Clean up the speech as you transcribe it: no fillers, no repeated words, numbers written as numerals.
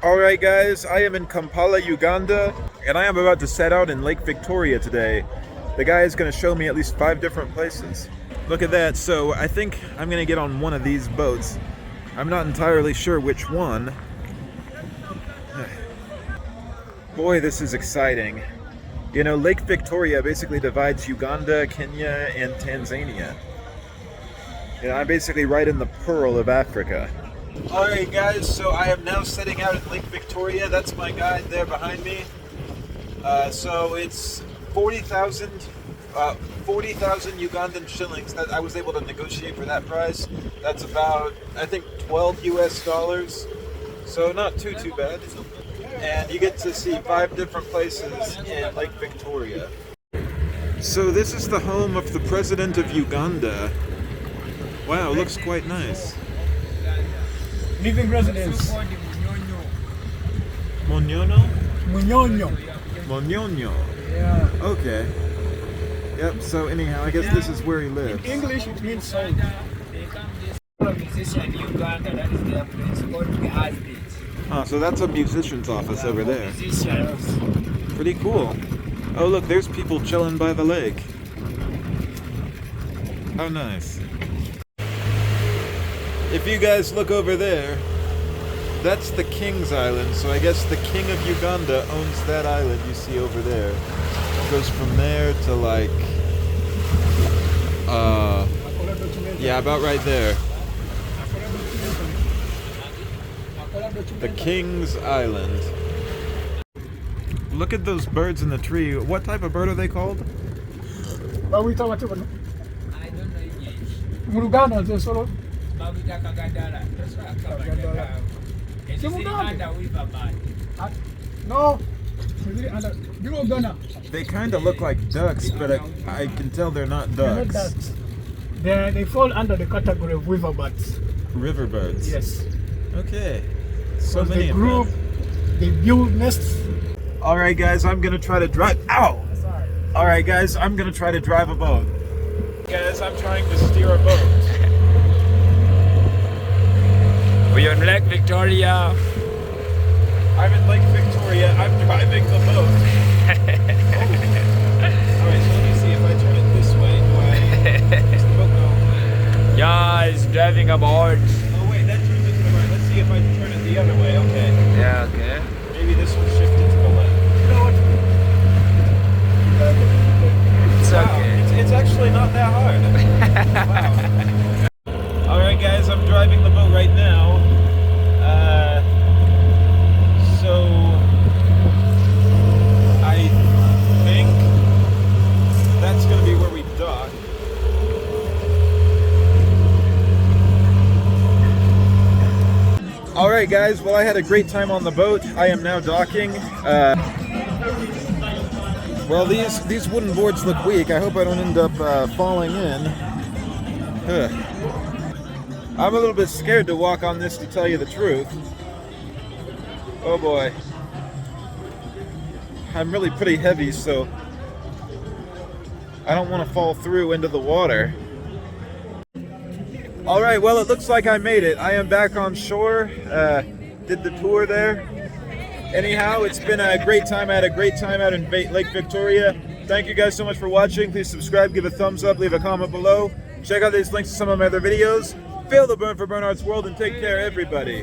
Alright guys, I am in Kampala, Uganda, and I am about to set out in Lake Victoria today. The guy is going to show me at least 5 different places. Look at that, so I think I'm going to get on one of these boats. I'm not entirely sure which one. Boy, this is exciting. You know, Lake Victoria basically divides Uganda, Kenya, and Tanzania. You know, I'm basically right in the pearl of Africa. Alright guys, so I am now setting out at Lake Victoria. That's my guide there behind me. So it's 40,000 Ugandan shillings that I was able to negotiate for that price. That's about, I think, 12 US dollars. So not too bad. And you get to see 5 different places in Lake Victoria. So this is the home of the President of Uganda. Wow, looks quite nice. Living residence. Monyono? Munyonyo. Monyono. Yeah. Okay. Yep, so anyhow, I guess this is where he lives. In English, it means soul. Musician in Uganda, that is their place, called the Heartbeat. So that's a musician's office over there. Musicians. Pretty cool. Oh look, there's people chilling by the lake. How nice. If you guys look over there, that's the King's Island, so I guess the King of Uganda owns that island you see over there. It goes from there to like, yeah, about right there. The King's Island. Look at those birds in the tree. What type of bird are they called? But we talk about it. I don't know English. Murugana, the solo. Babita Kagadala. That's why I come and it's in under Weaver Band. No. Uganda. They kind of look like ducks, but I can tell they're not They're not ducks. ducks. They fall under the category of weaver birds. River birds. Yes. Okay. So Because many they of group, them. they build nests. Alright guys, I'm gonna try to drive. Ow! Alright guys, I'm gonna try to drive a boat. Guys, I'm trying to steer a boat. We're on Lake Victoria. I'm in Lake Victoria. I'm driving the boat. Alright, so let me see if I turn it this way. Does the boat go? Yeah, it's driving a boat. Oh wait, that turns it to the right. Let's see if I turn it the other way. Okay. Yeah, okay. Maybe this will shift it to the left. You know what? It's Wow, okay. it's actually not that hard. Wow. Alright guys, I'm driving the boat right now. So I think that's gonna be where we dock. Alright guys, well I had a great time on the boat. I am now docking. Well, these wooden boards look weak. I hope I don't end up falling in. I'm a little bit scared to walk on this, to tell you the truth. Oh boy. I'm really pretty heavy, so I don't want to fall through into the water. Alright, well it looks like I made it. I am back on shore. Did the tour there. Anyhow, it's been a great time. I had a great time out in Lake Victoria. Thank you guys so much for watching. Please subscribe, give a thumbs up, leave a comment below. Check out these links to some of my other videos. Feel the burn for Bernard's World, and take care, everybody.